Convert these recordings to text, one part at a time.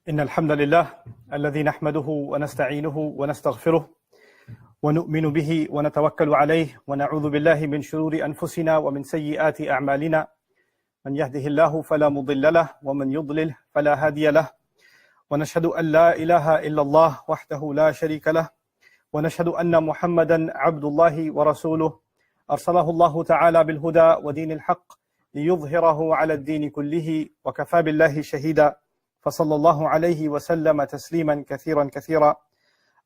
إن الحمد لله الذي نحمده ونستعينه ونستغفره ونؤمن به ونتوكل عليه ونعوذ بالله من شرور أنفسنا ومن سيئات أعمالنا من يهده الله فلا مضل له ومن يضلل فلا هادي له ونشهد أن لا إله إلا الله وحده لا شريك له ونشهد أن محمدا عبد الله ورسوله أرسله الله تعالى بالهدى ودين الحق ليظهره على الدين كله وكفى بالله شهيدا فصلى الله عليه وسلم تسليما كثيرا كثيرا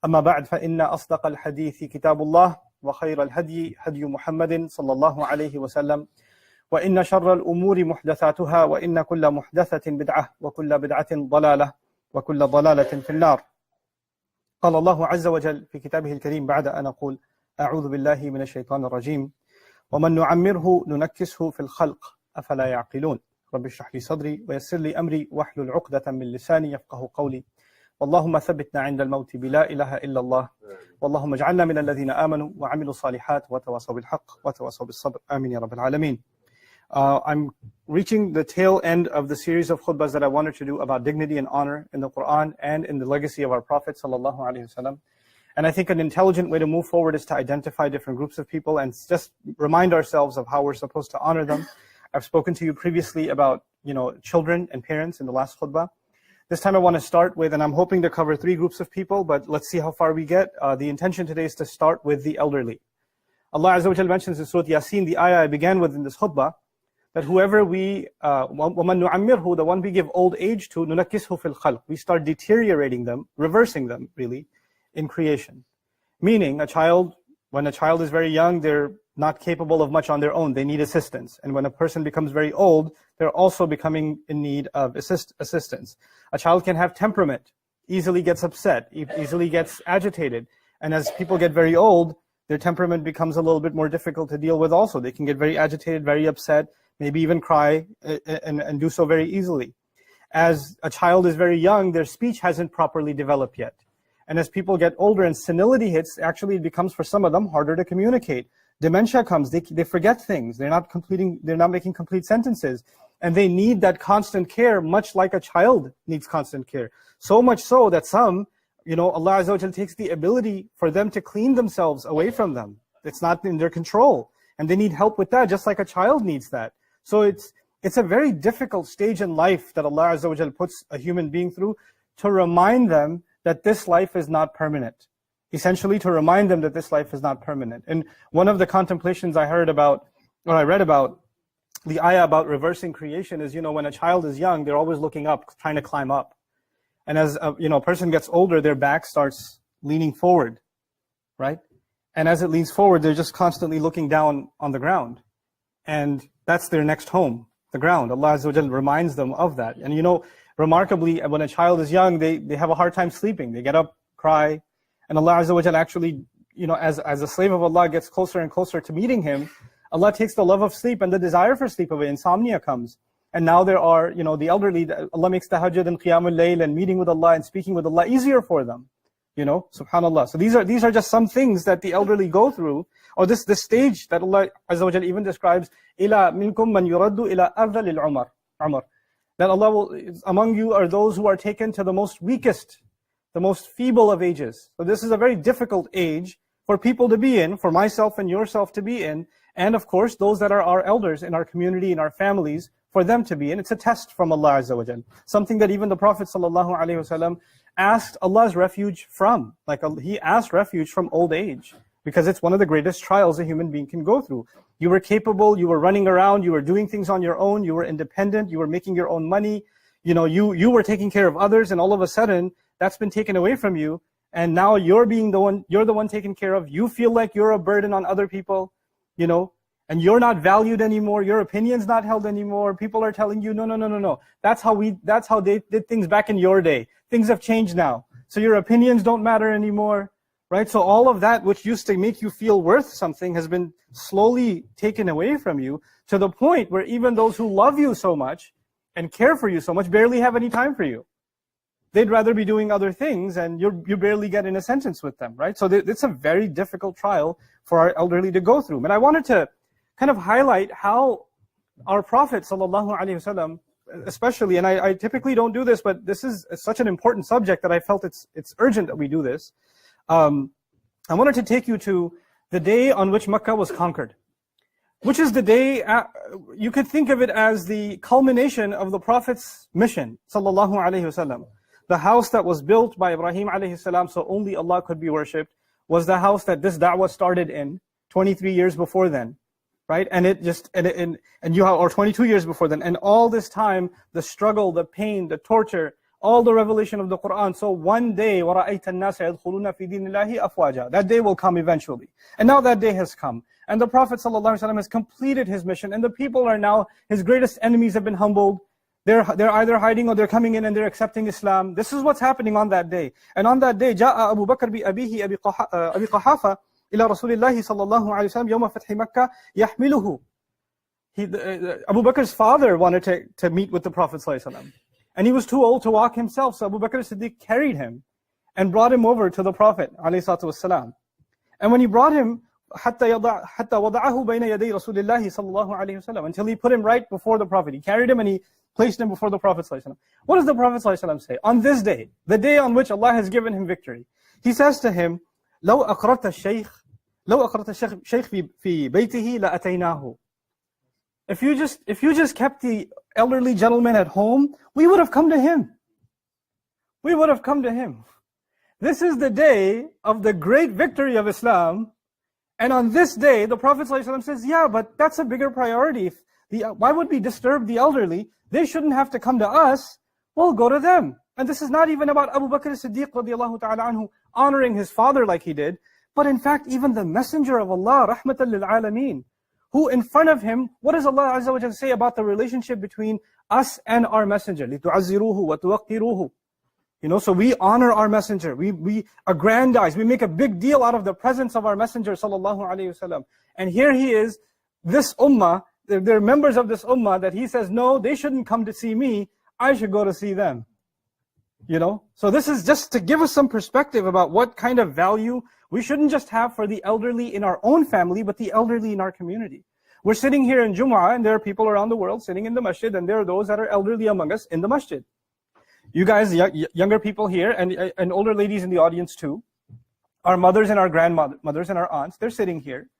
أما بعد فإن أصدق الحديث كتاب الله وخير الهدي هدي محمد صلى الله عليه وسلم وإن شر الأمور محدثاتها وإن كل محدثة بدعة وكل بدعة ضلالة وكل ضلالة في النار. قال الله عز وجل في كتابه الكريم بعد أن أقول أعوذ بالله من الشيطان الرجيم ومن نعمره ننكسه في الخلق أفلا يعقلون رب اشرح لي صدري ويسر لي أمري واحلل عقدة من لساني يفقه قولي اللهم ثبتنا عند الموت بلا إله إلا الله اللهم اجعلنا من الذين آمنوا وعملوا الصالحات وتواصوا بالحق وتواصوا بالصبر آمين يا رب العالمين. I'm reaching the tail end of the series of khutbahs that I wanted to do about dignity and honor in the Quran and in the legacy of our Prophet sallallahu alaihi wasallam. And I think an intelligent way to move forward is to identify different groups of people and just remind ourselves of how we're supposed to honor them. I've spoken to you previously about, children and parents in the last khutbah. This time I want to start with, and I'm hoping to cover 3 groups of people, but let's see how far we get. The intention today is to start with the elderly. Allah Azza wa Jal mentions in Surah Yasin, the ayah I began with in this khutbah, that whoever we, وَمَنْ نُعَمِّرْهُ, the one we give old age to, نُنَكِّسْهُ فِي الْخَلْقِ, we start deteriorating them, reversing them, really, in creation. Meaning, when a child is very young, they're not capable of much on their own. They need assistance. And when a person becomes very old, they're also becoming in need of assistance. A child can have temperament, easily gets upset, easily gets agitated. And as people get very old, their temperament becomes a little bit more difficult to deal with also. They can get very agitated, very upset, maybe even cry, and do so very easily. As a child is very young, their speech hasn't properly developed yet. And as people get older and senility hits, actually it becomes for some of them harder to communicate. Dementia comes, they forget things, they're not making complete sentences. And they need that constant care, much like a child needs constant care. So much so that some, Allah Azza wa Jal takes the ability for them to clean themselves away from them. It's not in their control. And they need help with that, just like a child needs that. So it's a very difficult stage in life that Allah Azza wa Jal puts a human being through to remind them that this life is not permanent. Essentially to remind them that this life is not permanent. And one of the contemplations I read about, the ayah about reversing creation is, when a child is young, they're always looking up, trying to climb up. And as a person gets older, their back starts leaning forward, right? And as it leans forward, they're just constantly looking down on the ground. And that's their next home, the ground. Allah Azza wa Jal reminds them of that. And remarkably, when a child is young, they have a hard time sleeping. They get up, cry. And Allah Azza wa Jal actually, as a slave of Allah gets closer and closer to meeting Him, Allah takes the love of sleep and the desire for sleep away. Insomnia comes. And now there are, the elderly, Allah makes tahajjud and qiyamul layl and meeting with Allah and speaking with Allah easier for them. Subhanallah. So these are just some things that the elderly go through, or this stage that Allah Azza wa Jal even describes, إِلَى مِنْكُمْ مَنْ يُرَدُّ إِلَى أَرْذَلِ الْعُمَرِ. That Allah will, among you are those who are taken to the most weakest, the most feeble of ages. So this is a very difficult age for people to be in, for myself and yourself to be in, and of course those that are our elders in our community, in our families, for them to be in. It's a test from Allah Azza wa Jal. Something that even the Prophet sallallahu alaihi wasallam asked Allah's refuge from. He asked refuge from old age, because it's one of the greatest trials a human being can go through. You were capable, you were running around, you were doing things on your own, you were independent, you were making your own money, you were taking care of others, and all of a sudden, that's been taken away from you, and now you're the one taken care of. You feel like you're a burden on other people, and you're not valued anymore, your opinion's not held anymore, people are telling you, no. That's how they did things back in your day. Things have changed now. So your opinions don't matter anymore, right? So all of that which used to make you feel worth something has been slowly taken away from you, to the point where even those who love you so much and care for you so much barely have any time for you. They'd rather be doing other things, and you barely get in a sentence with them, right? So it's a very difficult trial for our elderly to go through. And I wanted to kind of highlight how our Prophet sallallahu alaihi wasallam especially, and I typically don't do this, but this is such an important subject that I felt it's urgent that we do this. I wanted to take you to the day on which Mecca was conquered, which is the day, you could think of it as the culmination of the Prophet's mission, sallallahu alaihi wasallam. The house that was built by Ibrahim alayhi salam so only Allah could be worshipped was the house that this da'wah started in 23 years before then, right? And it just, and you have, or 22 years before then. And all this time, the struggle, the pain, the torture, all the revelation of the Quran. So one day, وَرَأَيْتَ النَّاسَ يَدْخُلُونَ فِي دِينِ اللَّهِ أَفْوَاجًا. That day will come eventually. And now that day has come. And the Prophet ﷺ has completed his mission. And the people are now, his greatest enemies have been humbled. They're either hiding or they're coming in and they're accepting Islam. This is what's happening on that day. And on that day, جاء أبو بكر بأبيه أبي قحافة إلى رسول الله صلى الله عليه وسلم يوم فتح مكة يحمله. Abu Bakr's father wanted to meet with the Prophet ﷺ. And he was too old to walk himself. So Abu Bakr as-Siddiq carried him and brought him over to the Prophet ﷺ. And when he brought him, حتى وضعه بين يدي رسول الله صلى الله عليه وسلم, until he put him right before the Prophet. He carried him and he placed him before the Prophet ﷺ. What does the Prophet ﷺ say? On this day, the day on which Allah has given him victory, he says to him, لو أقرت الشيخ في بيته لأتيناه. If you just kept the elderly gentleman at home, we would have come to him. We would have come to him. This is the day of the great victory of Islam. And on this day, the Prophet ﷺ says, yeah, but that's a bigger priority. Why would we disturb the elderly? They shouldn't have to come to us. We'll go to them. And this is not even about Abu Bakr as-Siddiq radiallahu ta'ala anhu honoring his father like he did, but in fact, even the Messenger of Allah, rahmatan lil alameen, who in front of him, what does Allah Azza wa Jalla say about the relationship between us and our Messenger? لِتُعَزِّرُوهُ وَتُوَقِّرُوهُ. So we honor our Messenger, we aggrandize, we make a big deal out of the presence of our Messenger sallallahu alayhi wasallam. And here he is, this ummah, they're members of this ummah that he says, no, they shouldn't come to see me, I should go to see them. So this is just to give us some perspective about what kind of value we shouldn't just have for the elderly in our own family, but the elderly in our community. We're sitting here in Jumu'ah, and there are people around the world sitting in the masjid, and there are those that are elderly among us in the masjid. You guys, younger people here, and older ladies in the audience too, our mothers and our grandmothers and our aunts, they're sitting here,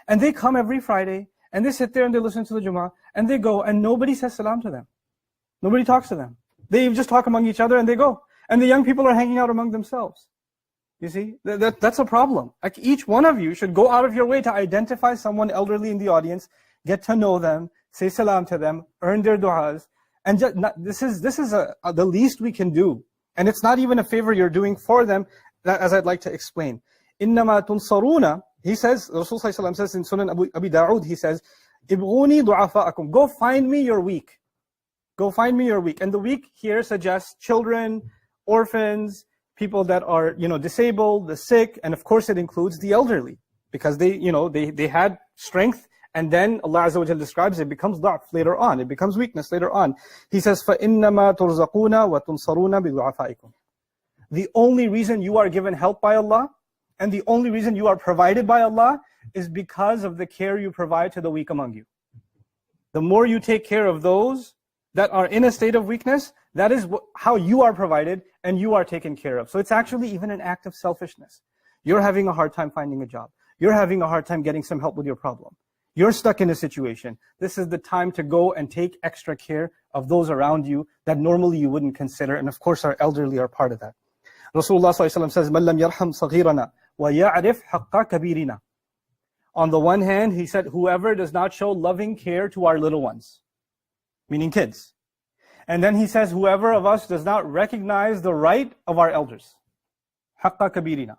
and they come every Friday, and they sit there and they listen to the Jummah, and they go, and nobody says salam to them. Nobody talks to them. They just talk among each other and they go. And the young people are hanging out among themselves. You see, that's a problem. Like each one of you should go out of your way to identify someone elderly in the audience, get to know them, say salam to them, earn their du'as. And this is the least we can do. And it's not even a favor you're doing for them, as I'd like to explain. إِنَّمَا تُنصَرُونَ, he says, Rasul ﷺ says in Sunan Abi Dawud, he says, إِبْغُونِي ضُعَفَاءَكُمْ, go find me your weak. Go find me your weak. And the weak here suggests children, orphans, people that are, disabled, the sick, and of course it includes the elderly, because they had strength, and then Allah Azza wa Jalla describes it becomes da'f later on, it becomes weakness later on. He says, فَإِنَّمَا تُرْزَقُونَ وَتُنصَرُونَ بِضُعَفَائِكُمْ. The only reason you are given help by Allah, and the only reason you are provided by Allah, is because of the care you provide to the weak among you. The more you take care of those that are in a state of weakness, that is how you are provided and you are taken care of. So it's actually even an act of selfishness. You're having a hard time finding a job. You're having a hard time getting some help with your problem. You're stuck in a situation. This is the time to go and take extra care of those around you that normally you wouldn't consider. And of course, our elderly are part of that. Rasulullah ﷺ says, مَنْ لَمْ يَرْحَمْ صَغِيرَنَا وَيَعْرِفْ حَقَّ كَبِيرِنَا. On the one hand, he said, whoever does not show loving care to our little ones, meaning kids. And then he says, whoever of us does not recognize the right of our elders. Haqqa kabirina.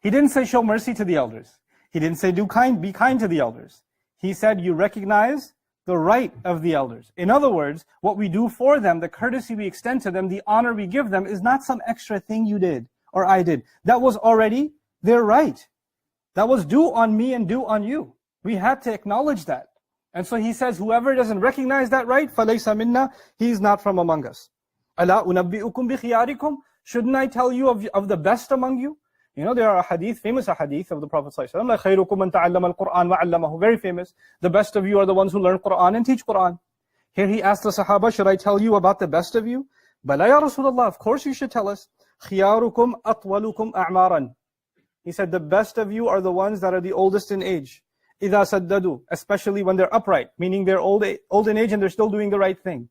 He didn't say show mercy to the elders. He didn't say be kind to the elders. He said you recognize the right of the elders. In other words, what we do for them, the courtesy we extend to them, the honor we give them is not some extra thing you did or I did. That was already their right. That was due on me and due on you. We had to acknowledge that. And so he says, whoever doesn't recognize that right, فَلَيْسَ مِنَّا, he is not from among us. أَلَا أُنَبِّئُكُمْ بِخِيَارِكُمْ, shouldn't I tell you of the best among you? There are famous hadith of the Prophet ﷺ, خَيْرُكُمْ مَنْ تَعَلَّمَ الْقُرْآنَ وَعَلَّمَهُ, very famous. The best of you are the ones who learn Qur'an and teach Qur'an. Here he asked the Sahaba, should I tell you about the best of you? Bala ya Rasulullah, of course you should tell us. خِيَارُكُمْ أَطْوَلُكُمْ أَعْمَارًا. He said, the best of you are the ones that are the oldest in age. إِذَا سَدَّدُوا, especially when they're upright, meaning they're old in age and they're still doing the right thing.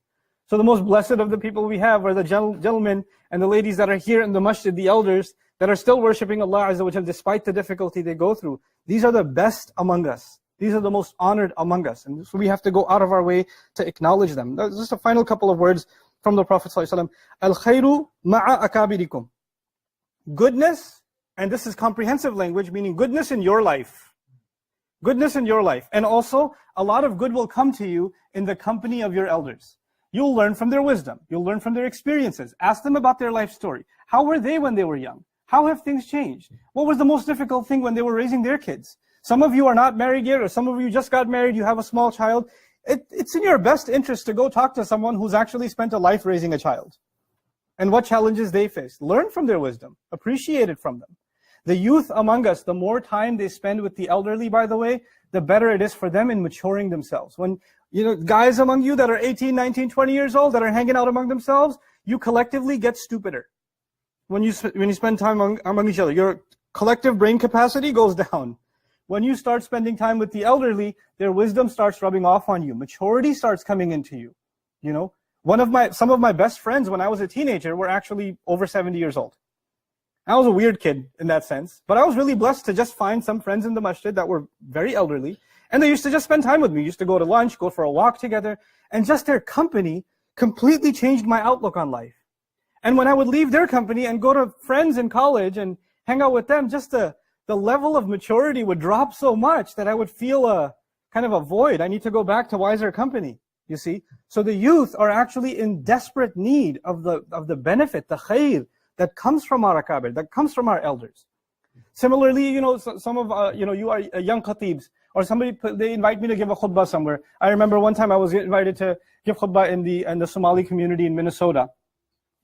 So the most blessed of the people we have are the gentlemen and the ladies that are here in the masjid, the elders, that are still worshipping Allah Azza wa Jal despite the difficulty they go through. These are the best among us. These are the most honored among us. And so we have to go out of our way to acknowledge them. Just a final couple of words from the Prophet ﷺ. Al-khayru ma'a akabirikum. Goodness, and this is comprehensive language, meaning goodness in your life. Goodness in your life. And also, a lot of good will come to you in the company of your elders. You'll learn from their wisdom. You'll learn from their experiences. Ask them about their life story. How were they when they were young? How have things changed? What was the most difficult thing when they were raising their kids? Some of you are not married yet, or some of you just got married, you have a small child. It's in your best interest to go talk to someone who's actually spent a life raising a child. And what challenges they faced. Learn from their wisdom. Appreciate it from them. The youth among us, the more time they spend with the elderly, by the way, the better it is for them in maturing themselves. When, guys among you that are 18, 19, 20 years old, that are hanging out among themselves, you collectively get stupider. When you spend time among each other, your collective brain capacity goes down. When you start spending time with the elderly, their wisdom starts rubbing off on you. Maturity starts coming into you. Some of my best friends when I was a teenager were actually over 70 years old. I was a weird kid in that sense, but I was really blessed to just find some friends in the masjid that were very elderly, and they used to just spend time with me. Used to go to lunch, go for a walk together, and just their company completely changed my outlook on life. And when I would leave their company and go to friends in college and hang out with them, just the level of maturity would drop so much that I would feel a kind of a void. I need to go back to wiser company, you see. So the youth are actually in desperate need of the benefit, the khair, that comes from our akabir, that comes from our elders. Similarly, some of you are young khatibs, or somebody, they invite me to give a khutbah somewhere. I remember one time I was invited to give khutbah in the Somali community in Minnesota.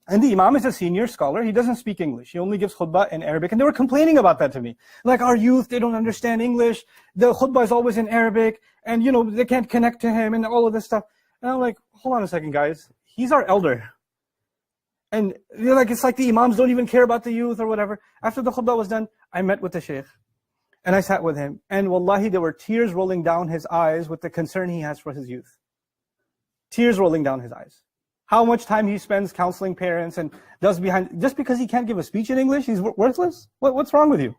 And the imam is a senior scholar. He doesn't speak English. He only gives khutbah in Arabic. And they were complaining about that to me. Like, our youth, they don't understand English. The khutbah is always in Arabic. And, they can't connect to him and all of this stuff. And I'm like, hold on a second, guys. He's our elder. And it's like the imams don't even care about the youth or whatever. After the khutbah was done, I met with the sheikh. And I sat with him. And wallahi, there were tears rolling down his eyes with the concern he has for his youth. Tears rolling down his eyes. How much time he spends counseling parents and does behind, just because he can't give a speech in English, he's worthless? What's wrong with you?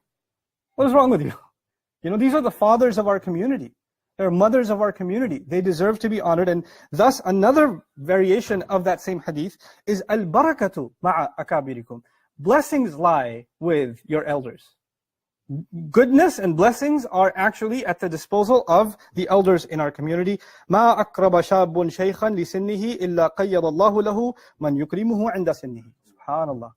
What is wrong with you? These are the fathers of our community. They're mothers of our community. They deserve to be honored. And thus, another variation of that same hadith is al-barakatu ma'a akabirikum. Blessings lie with your elders. Goodness and blessings are actually at the disposal of the elders in our community. مَا أَقْرَبَ شَابٌ شَيْخًا لِسِنِّهِ إِلَّا قَيَّضَ اللَّهُ لَهُ مَنْ يُكْرِمُهُ عِنْدَ سِنِّهِ. SubhanAllah.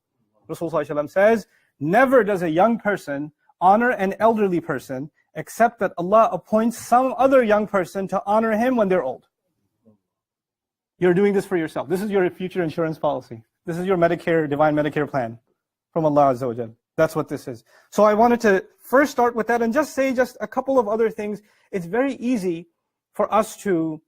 Rasulullah says, never does a young person honor an elderly person except that Allah appoints some other young person to honor him when they're old. You're doing this for yourself. This is your future insurance policy. This is your divine Medicare plan from Allah Azza wa Jal. That's what this is. So I wanted to first start with that and just say a couple of other things. It's very easy for us to,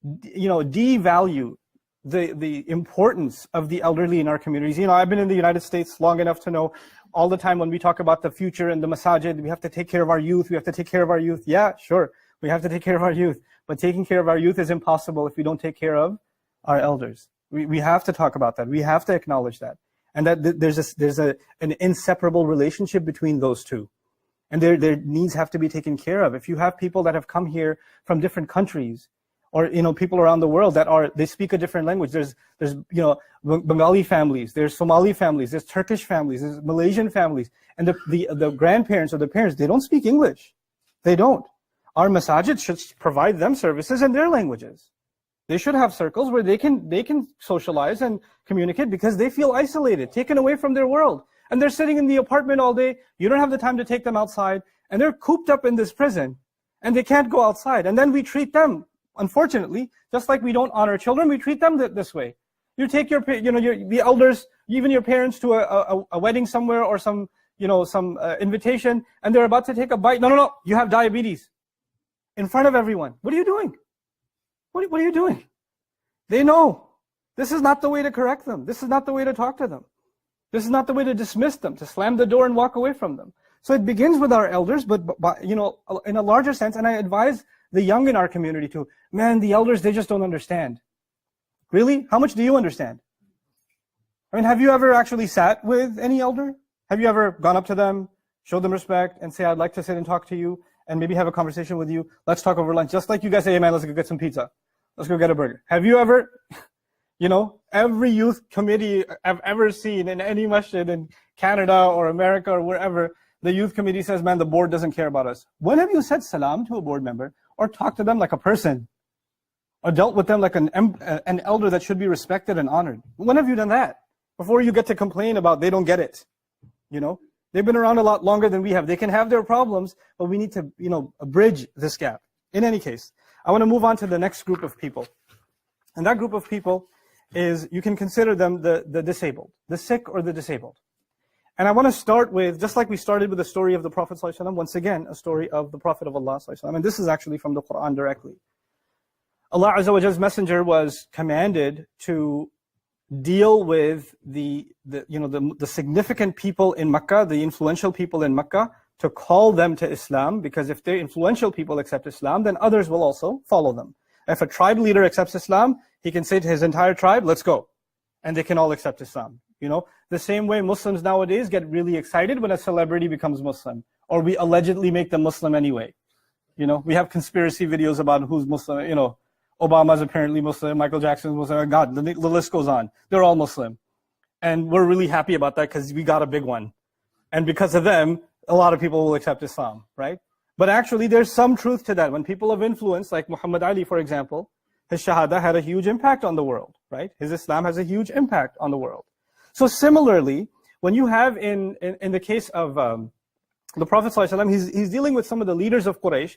devalue the importance of the elderly in our communities. I've been in the United States long enough to know all the time when we talk about the future and the masajid, we have to take care of our youth. We have to take care of our youth. Yeah, sure. We have to take care of our youth. But taking care of our youth is impossible if we don't take care of our elders. We have to talk about that. We have to acknowledge that. And that there's an inseparable relationship between those two. And their needs have to be taken care of. If you have people that have come here from different countries, or people around the world they speak a different language. There's Bengali families, there's Somali families, there's Turkish families, there's Malaysian families, and the grandparents or the parents, they don't speak English. They don't. Our masajid should provide them services in their languages. They should have circles where they can socialize and communicate, because they feel isolated, taken away from their world. And they're sitting in the apartment all day. You don't have the time to take them outside. And they're cooped up in this prison. And they can't go outside. And then we treat them, unfortunately, just like we don't honor children, we treat them this way. You take the elders, even your parents, to a wedding somewhere or some invitation, and they're about to take a bite. No, you have diabetes. In front of everyone. What are you doing? What are you doing? They know. This is not the way to correct them. This is not the way to talk to them. This is not the way to dismiss them, to slam the door and walk away from them. So it begins with our elders, but in a larger sense, and I advise the young in our community too, man, the elders, they just don't understand. Really? How much do you understand? I mean, have you ever actually sat with any elder? Have you ever gone up to them, showed them respect, and say, I'd like to sit and talk to you, and maybe have a conversation with you? Let's talk over lunch. Just like you guys say, hey man, let's go get some pizza. Let's go get a burger. Have you ever, every youth committee I've ever seen in any masjid in Canada or America or wherever, the youth committee says, man, the board doesn't care about us. When have you said salam to a board member or talked to them like a person or dealt with them like an elder that should be respected and honored? When have you done that? Before you get to complain about they don't get it. They've been around a lot longer than we have. They can have their problems, but we need to, bridge this gap. In any case, I want to move on to the next group of people. And that group of people is, you can consider them the disabled, the sick or the disabled. And I want to start with, just like we started with the story of the Prophet ﷺ, once again, a story of the Prophet of Allah ﷺ. And this is actually from the Quran directly. Allah Azza wa Jall's messenger was commanded to deal with the significant people in Mecca, the influential people in Mecca, to call them to Islam, because if the influential people accept Islam, then others will also follow them. If a tribe leader accepts Islam, he can say to his entire tribe, let's go. And they can all accept Islam. The same way Muslims nowadays get really excited when a celebrity becomes Muslim, or we allegedly make them Muslim anyway. We have conspiracy videos about who's Muslim, Obama's apparently Muslim, Michael Jackson's Muslim, God, the list goes on. They're all Muslim. And we're really happy about that because we got a big one. And because of them, a lot of people will accept Islam, right? But actually, there's some truth to that. When people of influence, like Muhammad Ali, for example, his shahada had a huge impact on the world, right? His Islam has a huge impact on the world. So similarly, when you have in the case of the Prophet ﷺ, he's dealing with some of the leaders of Quraysh.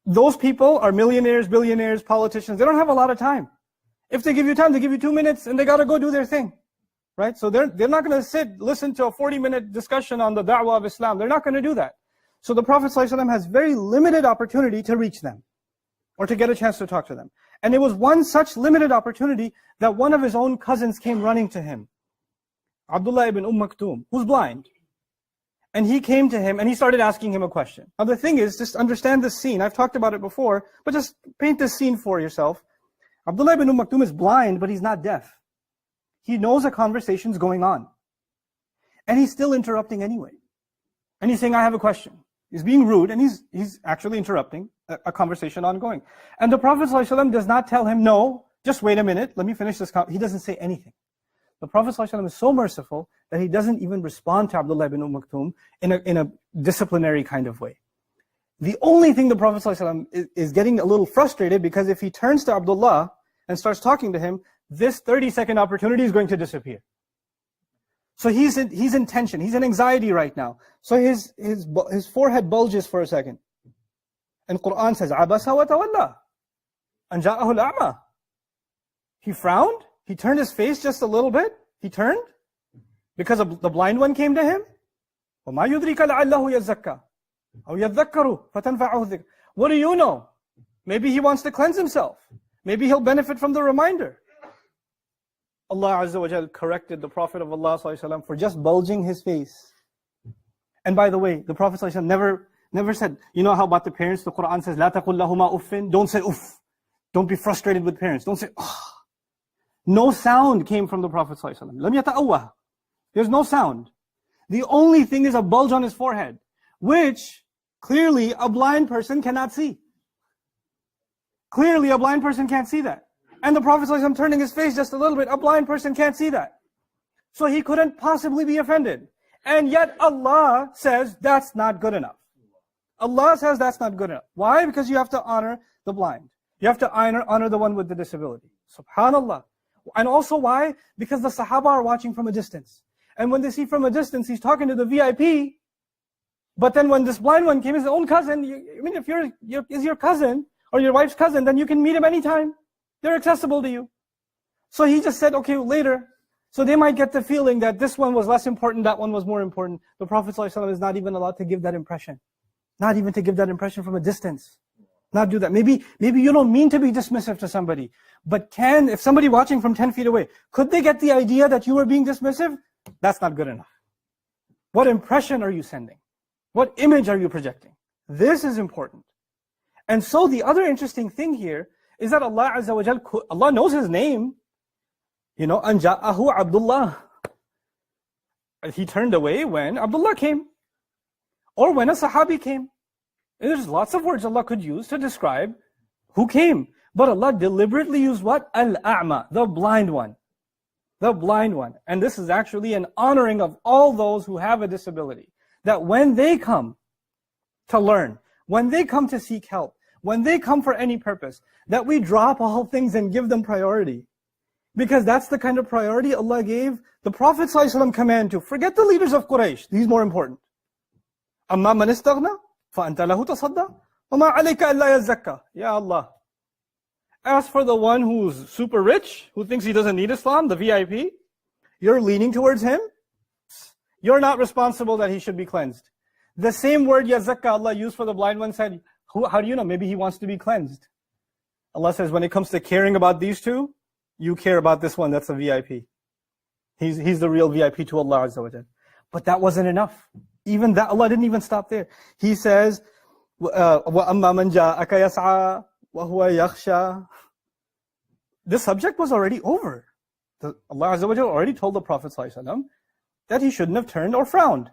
Those people are millionaires, billionaires, politicians. They don't have a lot of time. If they give you time, they give you 2 minutes and they got to go do their thing, right? So they're not going to listen to a 40-minute discussion on the da'wah of Islam. They're not going to do that. So the Prophet ﷺ has very limited opportunity to reach them or to get a chance to talk to them. And it was one such limited opportunity that one of his own cousins came running to him, Abdullah ibn Maktoum, who's blind. And he came to him and he started asking him a question. Now the thing is, just understand this scene. I've talked about it before, but just paint this scene for yourself. Abdullah ibn Maktoum is blind, but he's not deaf. He knows a conversation's going on. And he's still interrupting anyway. And he's saying, I have a question. He's being rude and he's actually interrupting a conversation ongoing. And the Prophet ﷺ does not tell him, no, just wait a minute, let me finish this. He doesn't say anything. The Prophet ﷺ is so merciful that he doesn't even respond to Abdullah ibn Maktoum in a disciplinary kind of way. The only thing the Prophet ﷺ is getting a little frustrated, because if he turns to Abdullah and starts talking to him, this 30-second opportunity is going to disappear. So he's in tension, he's in anxiety right now. So his forehead bulges for a second. And Quran says, Abasa wa tawalla, an ja'ahu al-a'ma. He frowned. He turned his face just a little bit. He turned because the blind one came to him. وَمَا يُدْرِكَ لَعَلَّهُ يَزَّكَّى أَوْ يَذَّكَّرُ فَتَنْفَعُهُ الذِّكْرُ. What do you know? Maybe he wants to cleanse himself. Maybe he'll benefit from the reminder. Allah Azza wa Jal corrected the Prophet of Allah ﷺ for just bulging his face. And by the way, the Prophet ﷺ never said, you know how about the parents, the Quran says, لَا تَقُلْ لَهُمَا أُفٍّ. Don't say uff. Don't be frustrated with parents. Don't say, oh. No sound came from the Prophet ﷺ. لَمْ يَتَأَوَّهْ. There's no sound. The only thing is a bulge on his forehead, which clearly a blind person cannot see. Clearly a blind person can't see that. And the Prophet ﷺ turning his face just a little bit, a blind person can't see that. So he couldn't possibly be offended. And yet Allah says that's not good enough. Allah says that's not good enough. Why? Because you have to honor the blind. You have to honor the one with the disability. SubhanAllah. And also why? Because the Sahaba are watching from a distance. And when they see from a distance, he's talking to the VIP. But then when this blind one came, his own cousin, if is your cousin or your wife's cousin, then you can meet him anytime. They're accessible to you. So he just said, okay, later. So they might get the feeling that this one was less important, that one was more important. The Prophet ﷺ is not even allowed to give that impression. Not even to give that impression from a distance. Not do that. Maybe you don't mean to be dismissive to somebody, but if somebody watching from 10 feet away, could they get the idea that you were being dismissive? That's not good enough. What impression are you sending? What image are you projecting? This is important. And so the other interesting thing here is that Allah Azza wa Jal, Allah knows his name. You know, Anja'ahu Abdullah. He turned away when Abdullah came, or when a Sahabi came. And there's lots of words Allah could use to describe who came. But Allah deliberately used what? Al-A'ma, the blind one. The blind one. And this is actually an honoring of all those who have a disability. That when they come to learn, when they come to seek help, when they come for any purpose, that we drop all things and give them priority. Because that's the kind of priority Allah gave the Prophet ﷺ command to. Forget the leaders of Quraysh. These are more important. أَمَّا مَنِ اسْتَغْنَى فَأَنْتَ لَهُ تَصَدَّى وَمَا عَلَيْكَ أَلَّا يَزَّكَّى. Ya Allah. As for the one who's super rich, who thinks he doesn't need Islam, the VIP, you're leaning towards him. You're not responsible that he should be cleansed. The same word yazakka Allah used for the blind one said, how do you know? Maybe he wants to be cleansed. Allah says, when it comes to caring about these two, you care about this one, that's a VIP. He's the real VIP to Allah Azza wa Jal. But that wasn't enough. Even that, Allah didn't even stop there. He says, وَأَمَّا مَنْ جَاءَكَ يَسْعَى وَهُوَ يَخْشَى. This subject was already over. Allah Azza wa Jal already told the Prophet ﷺ that he shouldn't have turned or frowned.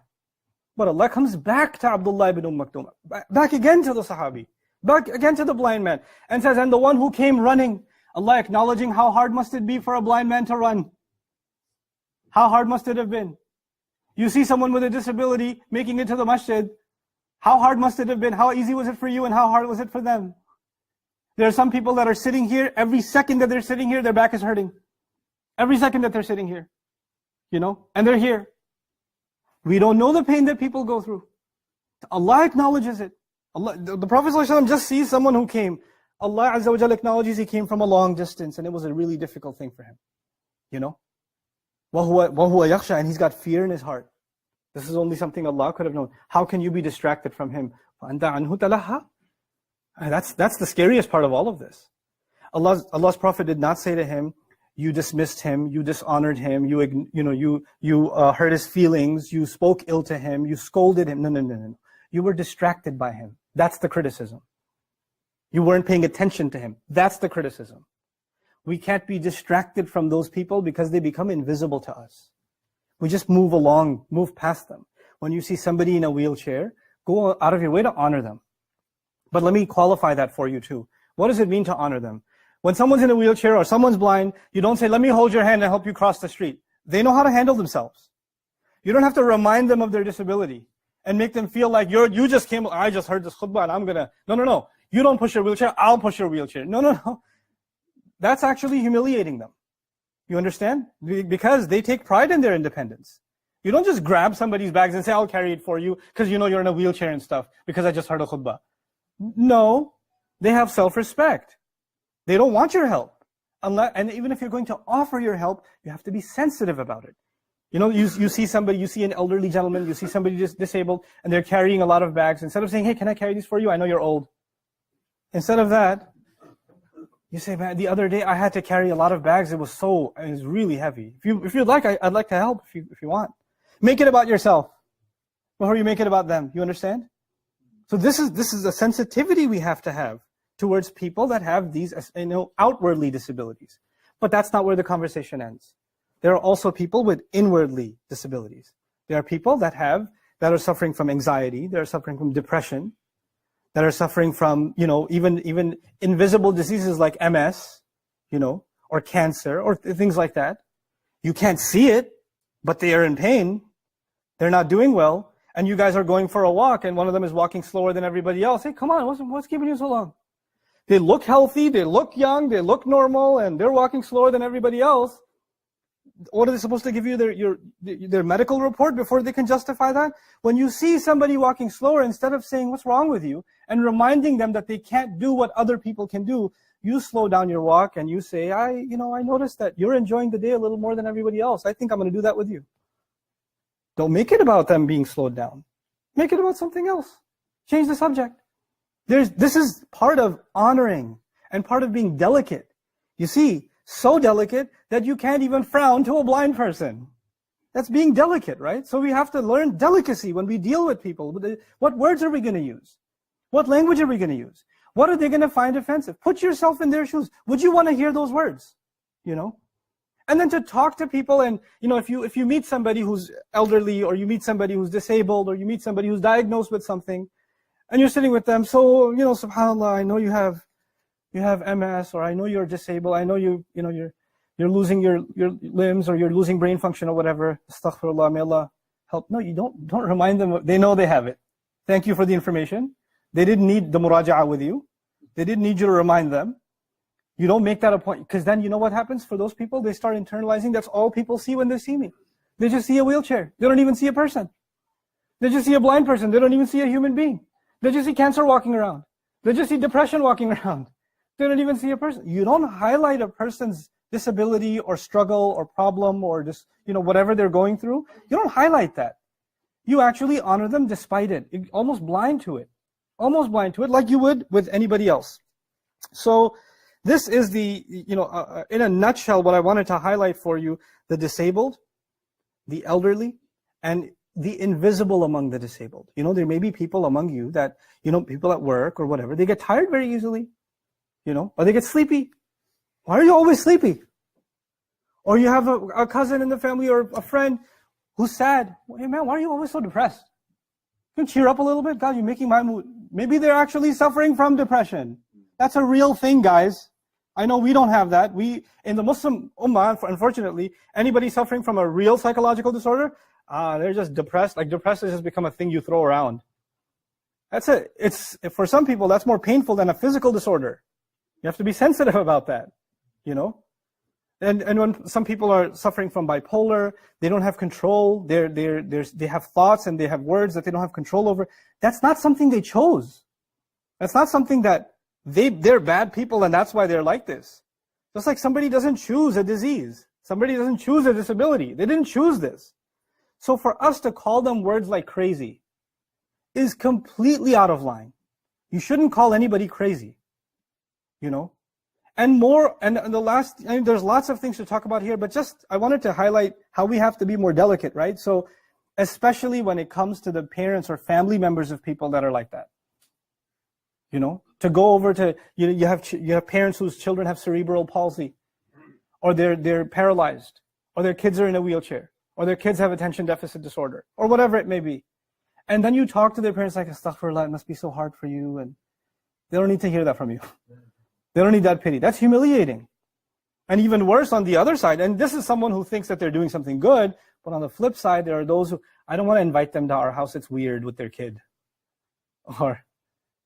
But Allah comes back to Abdullah ibn Maktum, back again to the Sahabi, back again to the blind man, and says, and the one who came running, Allah acknowledging how hard must it be for a blind man to run. How hard must it have been? You see someone with a disability making it to the masjid, how hard must it have been? How easy was it for you and how hard was it for them? There are some people that are sitting here, every second that they're sitting here, their back is hurting. Every second that they're sitting here, you know, and they're here. We don't know the pain that people go through. Allah acknowledges it. The Prophet ﷺ just sees someone who came. Allah Azza wa Jalla acknowledges he came from a long distance and it was a really difficult thing for him. You know? وَهُوَ يَخْشَى, and he's got fear in his heart. This is only something Allah could have known. How can you be distracted from him? فَأَنْتَ عَنْهُ تَلَهَّى. That's the scariest part of all of this. Allah's Prophet did not say to him, you dismissed him, you dishonored him, you hurt his feelings, you spoke ill to him, you scolded him. No. You were distracted by him. That's the criticism. You weren't paying attention to him. That's the criticism. We can't be distracted from those people because they become invisible to us. We just move along, move past them. When you see somebody in a wheelchair, go out of your way to honor them. But let me qualify that for you too. What does it mean to honor them? When someone's in a wheelchair or someone's blind, you don't say, let me hold your hand and help you cross the street. They know how to handle themselves. You don't have to remind them of their disability and make them feel like you just came, I just heard this khutbah and I'm gonna, no. You don't push your wheelchair, I'll push your wheelchair. No. That's actually humiliating them. You understand? Because they take pride in their independence. You don't just grab somebody's bags and say, I'll carry it for you because you know you're in a wheelchair and stuff because I just heard a khutbah. No, they have self-respect. They don't want your help. And even if you're going to offer your help, you have to be sensitive about it. You know, you see somebody, you see an elderly gentleman, you see somebody just disabled, and they're carrying a lot of bags. Instead of saying, hey, can I carry these for you? I know you're old. Instead of that, you say, man, the other day I had to carry a lot of bags. It was really heavy. If you'd like, I'd like to help if you want. Make it about yourself before you make it about them. You understand? So this is a sensitivity we have to have towards people that have these, outwardly disabilities. But that's not where the conversation ends. There are also people with inwardly disabilities. There are people that are suffering from anxiety, that are suffering from depression, that are suffering from, even invisible diseases like MS, or cancer, or things like that. You can't see it, but they are in pain. They're not doing well, and you guys are going for a walk, and one of them is walking slower than everybody else. Hey, come on, what's keeping you so long? They look healthy, they look young, they look normal, and they're walking slower than everybody else. What are they supposed to give you their medical report before they can justify that? When you see somebody walking slower, instead of saying, what's wrong with you? And reminding them that they can't do what other people can do, you slow down your walk and you say, I noticed that you're enjoying the day a little more than everybody else. I think I'm going to do that with you. Don't make it about them being slowed down. Make it about something else. Change the subject. This is part of honoring and part of being delicate. You see, so delicate that you can't even frown to a blind person. That's being delicate, right? So we have to learn delicacy when we deal with people. What words are we going to use? What language are we going to use? What are they going to find offensive? Put yourself in their shoes. Would you want to hear those words? You know? And then to talk to people, and you know, if you meet somebody who's elderly, or you meet somebody who's disabled, or you meet somebody who's diagnosed with something, and you're sitting with them, so you know, subhanAllah, I know you have MS, or I know you're disabled, I know you're losing your limbs, or you're losing brain function, or whatever. Astaghfirullah, may Allah help. No, you don't remind them. They know they have it. Thank you for the information. They didn't need the muraja'ah with you. They didn't need you to remind them. You don't make that a point, because then you know what happens for those people? They start internalizing that's all people see when they see me. They just see a wheelchair. They don't even see a person. They just see a blind person. They don't even see a human being. They just see cancer walking around. They just see depression walking around. They don't even see a person. You don't highlight a person's disability or struggle or problem or just, you know, whatever they're going through. You don't highlight that. You actually honor them despite it. You're almost blind to it. Almost blind to it, like you would with anybody else. So this is the, you know, in a nutshell, what I wanted to highlight for you: the disabled, the elderly, and the invisible among the disabled. You know, there may be people among you that, you know, people at work or whatever, they get tired very easily, you know, or they get sleepy. Why are you always sleepy? Or you have a cousin in the family or a friend who's sad. Hey man, why are you always so depressed? You can cheer up a little bit. God, you're making my mood. Maybe they're actually suffering from depression. That's a real thing, guys. I know we don't have that. We, in the Muslim Ummah, unfortunately, anybody suffering from a real psychological disorder, they're just depressed. Like, depressed has just become a thing you throw around. It's for some people, that's more painful than a physical disorder. You have to be sensitive about that, you know? And when some people are suffering from bipolar, they don't have control. They have thoughts and they have words that they don't have control over. That's not something they chose. That's not something that they're bad people and that's why they're like this. Just like somebody doesn't choose a disease. Somebody doesn't choose a disability. They didn't choose this. So for us to call them words like crazy is completely out of line. You shouldn't call anybody crazy, you know? And the last, I mean, there's lots of things to talk about here, but just, I wanted to highlight how we have to be more delicate, right? So, especially when it comes to the parents or family members of people that are like that. You know, to go over to, you have parents whose children have cerebral palsy, or they're paralyzed, or their kids are in a wheelchair, or their kids have attention deficit disorder, or whatever it may be. And then you talk to their parents like, astaghfirullah, it must be so hard for you, and they don't need to hear that from you. They don't need that pity. That's humiliating. And even worse on the other side, and this is someone who thinks that they're doing something good, but on the flip side, there are those who, I don't want to invite them to our house, it's weird with their kid. Or,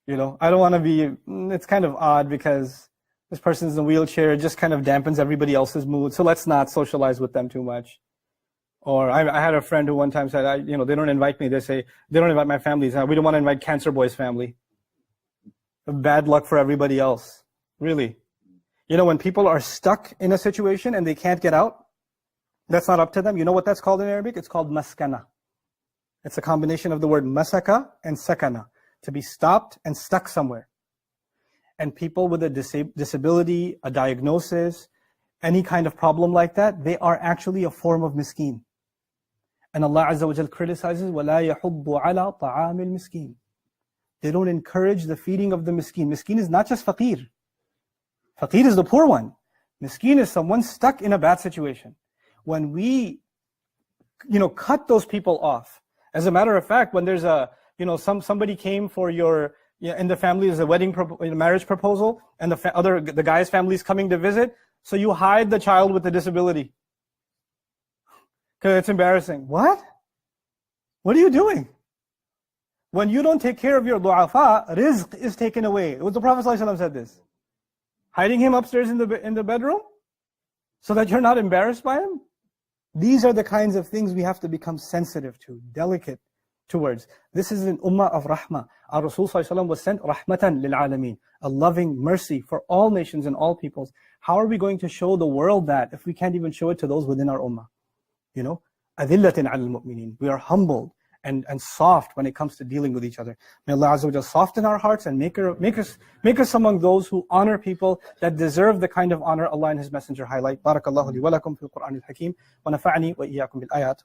you know, I don't want to be, it's kind of odd because this person's in a wheelchair, it just kind of dampens everybody else's mood, so let's not socialize with them too much. Or I had a friend who one time said, they don't invite me, they say, they don't invite my family, we don't want to invite Cancer Boy's family. Bad luck for everybody else. Really. You know, when people are stuck in a situation and they can't get out, that's not up to them. You know what that's called in Arabic? It's called maskana. It's a combination of the word masaka and sakana, to be stopped and stuck somewhere. And people with a disability, a diagnosis, any kind of problem like that, they are actually a form of miskin. And Allah Azza wa Jal criticizes, وَلَا يَحُضُّ عَلَى طَعَامِ الْمِسْكِينِ. They don't encourage the feeding of the miskin. Miskin is not just faqir. Faqir is the poor one. Miskin is someone stuck in a bad situation. When we, cut those people off. As a matter of fact, when there's somebody came for in the family is a marriage proposal, and the guy's family is coming to visit, so you hide the child with the disability. Because it's embarrassing. What? What are you doing? When you don't take care of your du'afa, rizq is taken away. The Prophet ﷺ said this. Hiding him upstairs in the bedroom so that you're not embarrassed by him? These are the kinds of things we have to become sensitive to, delicate towards. This is an ummah of rahmah. Our Rasul ﷺ was sent rahmatan lil alameen, a loving mercy for all nations and all peoples. How are we going to show the world that if we can't even show it to those within our ummah? Adillatin al mu'minin. We are humbled and soft when it comes to dealing with each other. May Allah Azza wa Jalla soften our hearts and make us among those who honor people that deserve the kind of honor Allah and His Messenger highlight. Barakallahu li wa lakum fil Qur'an al-Hakim wa nafa'ani wa iyyakum bil ayat.